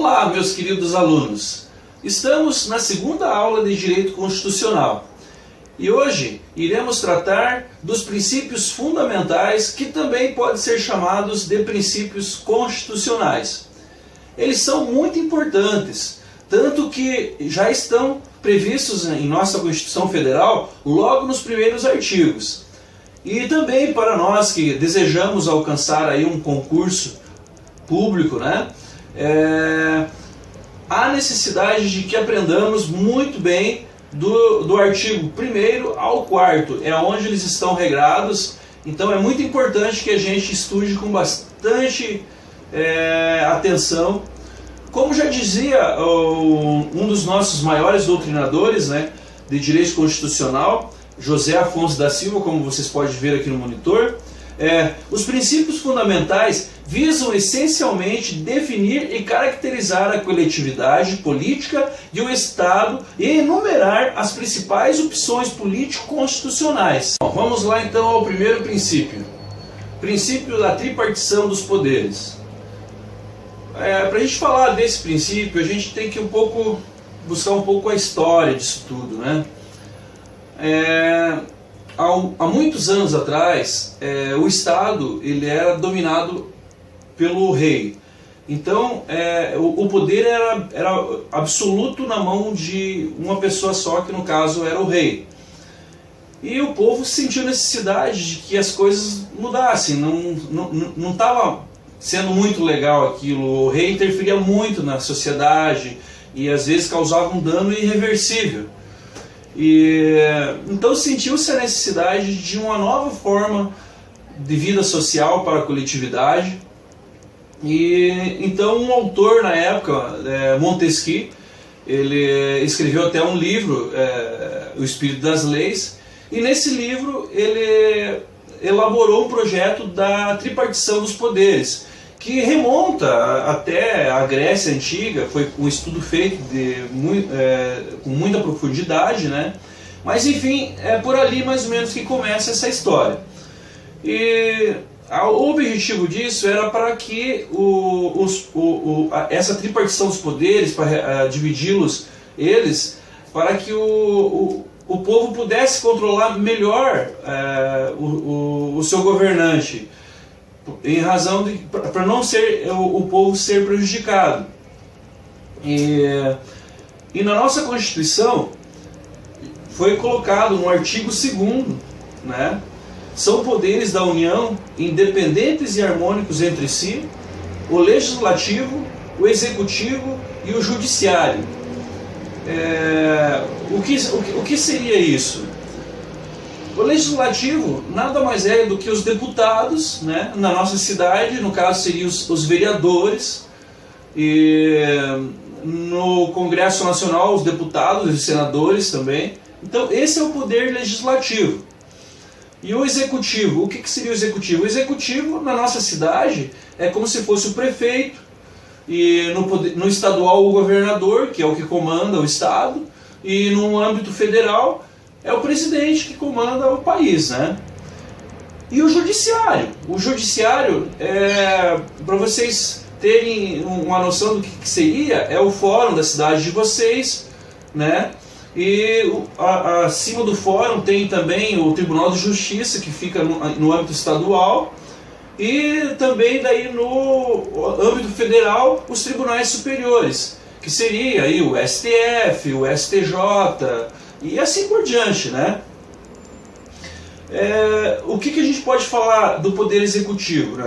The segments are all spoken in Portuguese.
Olá, meus queridos alunos! Estamos na segunda aula de Direito Constitucional e hoje iremos tratar dos princípios fundamentais que também podem ser chamados de princípios constitucionais. Eles são muito importantes, tanto que já estão previstos em nossa Constituição Federal logo nos primeiros artigos. E também para nós que desejamos alcançar aí um concurso público, há necessidade de que aprendamos muito bem do artigo 1º ao 4º, é onde eles estão regrados, então é muito importante que a gente estude com bastante atenção. Como já dizia um dos nossos maiores doutrinadores de direito constitucional, José Afonso da Silva, como vocês podem ver aqui no monitor, os princípios fundamentais visam essencialmente definir e caracterizar a coletividade política e o Estado e enumerar as principais opções político-constitucionais. Bom, vamos lá então ao primeiro princípio. Princípio da tripartição dos poderes. Para a gente falar desse princípio, a gente tem que buscar um pouco a história disso tudo, Há muitos anos atrás, o Estado ele era dominado pelo rei. Então, o poder era absoluto na mão de uma pessoa só, que no caso era o rei. E o povo sentiu necessidade de que as coisas mudassem. Não estava sendo muito legal aquilo. O rei interferia muito na sociedade e às vezes causava um dano irreversível. Então sentiu-se a necessidade de uma nova forma de vida social para a coletividade. Então um autor na época, Montesquieu, ele escreveu até um livro, O Espírito das Leis, e nesse livro ele elaborou um projeto da tripartição dos poderes, que remonta até a Grécia Antiga. Foi um estudo feito com muita profundidade, Mas enfim, é por ali mais ou menos que começa essa história. E o objetivo disso era para que essa tripartição dos poderes, para dividi-los, para que o povo pudesse controlar melhor o seu governante, em razão para não ser o povo ser prejudicado. E na nossa Constituição foi colocado no artigo 2º, são poderes da União, independentes e harmônicos entre si, o Legislativo, o Executivo e o Judiciário. O que seria isso? O Legislativo nada mais é do que os deputados, na nossa cidade, no caso seriam os vereadores, e no Congresso Nacional os deputados e os senadores também. Então esse é o poder legislativo. E o Executivo, o que seria o Executivo? O Executivo na nossa cidade é como se fosse o prefeito, e no estadual o governador, que é o que comanda o Estado, e no âmbito federal é o presidente que comanda o país, E o Judiciário? O Judiciário, para vocês terem uma noção do que seria, é o fórum da cidade de vocês, E acima do fórum tem também o Tribunal de Justiça, que fica no âmbito estadual, e também daí no âmbito federal os tribunais superiores, que seria aí o STF, o STJ, e assim por diante, O que a gente pode falar do Poder Executivo,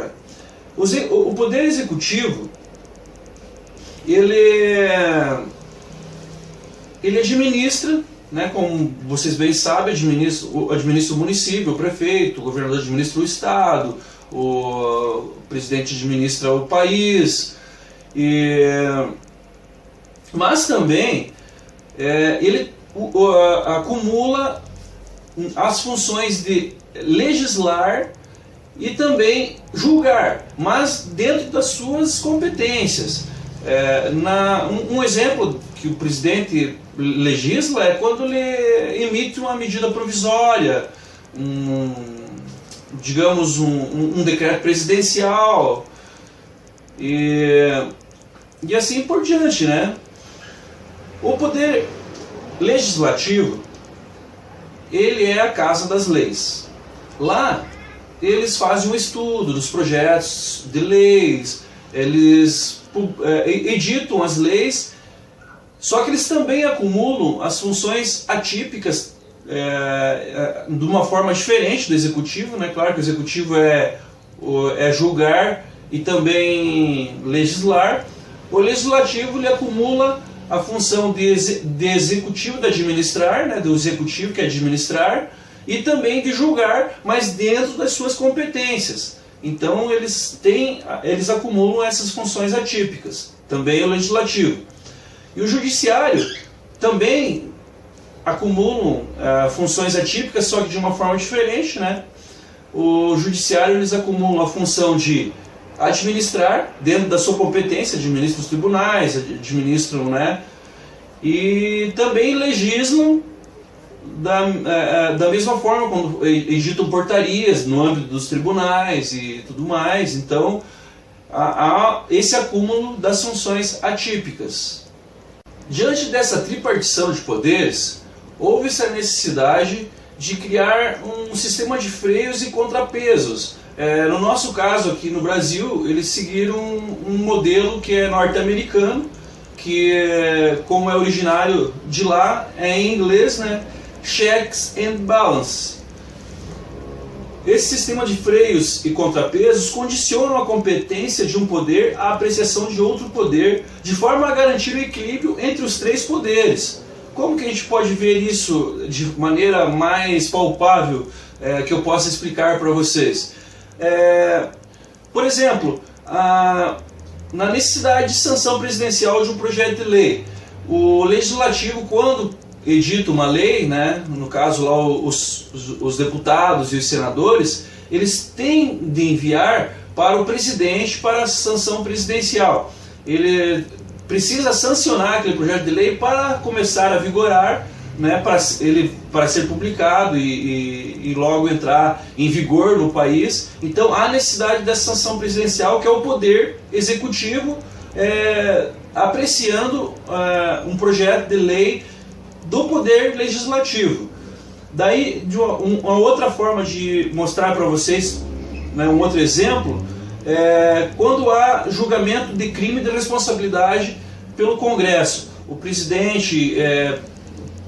O Poder Executivo, ele administra, como vocês bem sabem, administra o município, o prefeito, o governador administra o Estado, o presidente administra o país, mas também ele acumula as funções de legislar e também julgar, mas dentro das suas competências. Um exemplo que o presidente legisla é quando ele emite uma medida provisória, digamos um decreto presidencial, E assim por diante, né? O poder legislativo, ele é a casa das leis. Lá, eles fazem um estudo dos projetos de leis, eles editam as leis, só que eles também acumulam as funções atípicas de uma forma diferente do executivo, né? Claro que o executivo é julgar e também legislar. O legislativo ele acumula a função de executivo, de administrar, né? Do executivo que é administrar, e também de julgar, mas dentro das suas competências. Então eles acumulam essas funções atípicas, também o legislativo. E o judiciário também acumulam funções atípicas, só que de uma forma diferente, né? O judiciário eles acumulam a função de administrar, dentro da sua competência, administram os tribunais, administram, né? E também legislam da mesma forma, quando editam portarias no âmbito dos tribunais e tudo mais. Então, há esse acúmulo das funções atípicas. Diante dessa tripartição de poderes, houve-se a necessidade de criar um sistema de freios e contrapesos. No nosso caso, aqui no Brasil, eles seguiram um modelo que é norte-americano, que, como é originário de lá, é em inglês, né? Checks and balance. Esse sistema de freios e contrapesos condicionam a competência de um poder à apreciação de outro poder, de forma a garantir o equilíbrio entre os três poderes. Como que a gente pode ver isso de maneira mais palpável, que eu possa explicar para vocês? Por exemplo, na necessidade de sanção presidencial de um projeto de lei, o legislativo, quando edita uma lei, né, no caso lá os deputados e os senadores, eles têm de enviar para o presidente para a sanção presidencial. Ele precisa sancionar aquele projeto de lei para começar a vigorar, né, para ser publicado e logo entrar em vigor no país. Então há necessidade dessa sanção presidencial, que é o poder executivo apreciando um projeto de lei do poder legislativo. Daí, uma outra forma de mostrar para vocês, né, um outro exemplo, quando há julgamento de crime de responsabilidade pelo Congresso. O presidente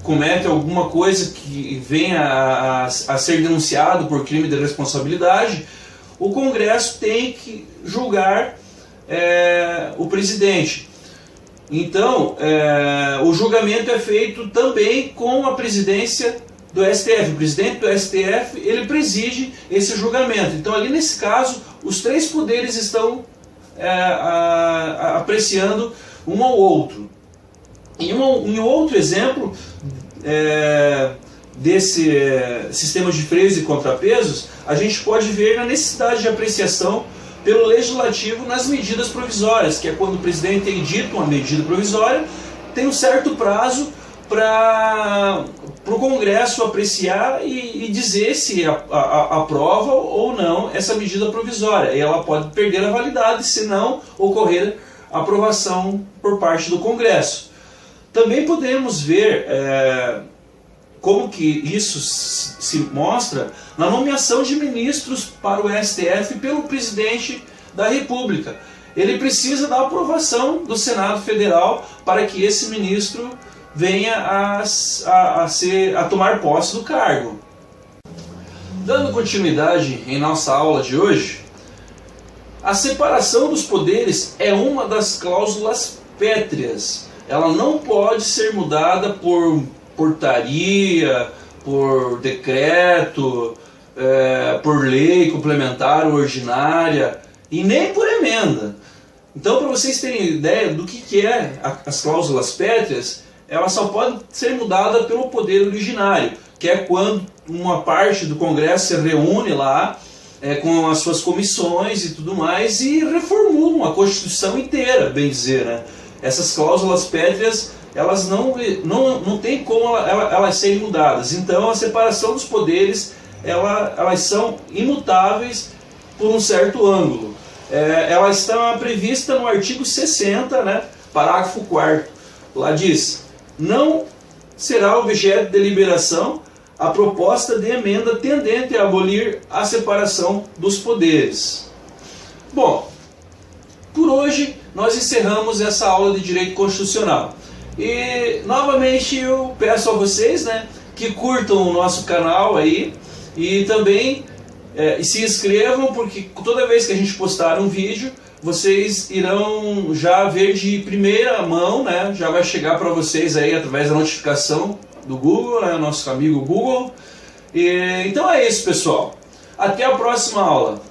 comete alguma coisa que venha a ser denunciado por crime de responsabilidade, o Congresso tem que julgar o presidente. Então, o julgamento é feito também com a presidência do STF. O presidente do STF, ele preside esse julgamento. Então, ali nesse caso, os três poderes estão apreciando um ao outro. Em um outro exemplo desse sistema de freios e contrapesos, a gente pode ver a necessidade de apreciação pelo legislativo nas medidas provisórias, que é quando o presidente edita uma medida provisória, tem um certo prazo para o Congresso apreciar e dizer se aprova ou não essa medida provisória. E ela pode perder a validade se não ocorrer aprovação por parte do Congresso. Também podemos ver como que isso se mostra na nomeação de ministros para o STF pelo presidente da República. Ele precisa da aprovação do Senado Federal para que esse ministro venha a tomar posse do cargo. Dando continuidade em nossa aula de hoje, a separação dos poderes é uma das cláusulas pétreas. Ela não pode ser mudada por portaria, por decreto, por lei complementar ou ordinária, e nem por emenda. Então, para vocês terem ideia do que é as cláusulas pétreas, ela só pode ser mudada pelo poder originário, que é quando uma parte do Congresso se reúne lá com as suas comissões e tudo mais e reformulam a Constituição inteira, bem dizer, né? Essas cláusulas pétreas, elas não tem como elas serem mudadas. Então, a separação dos poderes, elas são imutáveis por um certo ângulo. ela está prevista no artigo 60, né, parágrafo 4º. Lá diz: não será objeto de deliberação a proposta de emenda tendente a abolir a separação dos poderes. Bom, por hoje nós encerramos essa aula de Direito Constitucional. E novamente eu peço a vocês, né, que curtam o nosso canal aí e também se inscrevam, porque toda vez que a gente postar um vídeo, vocês irão já ver de primeira mão, né, já vai chegar para vocês aí através da notificação do Google, né, nosso amigo Google. Então é isso, pessoal. Até a próxima aula.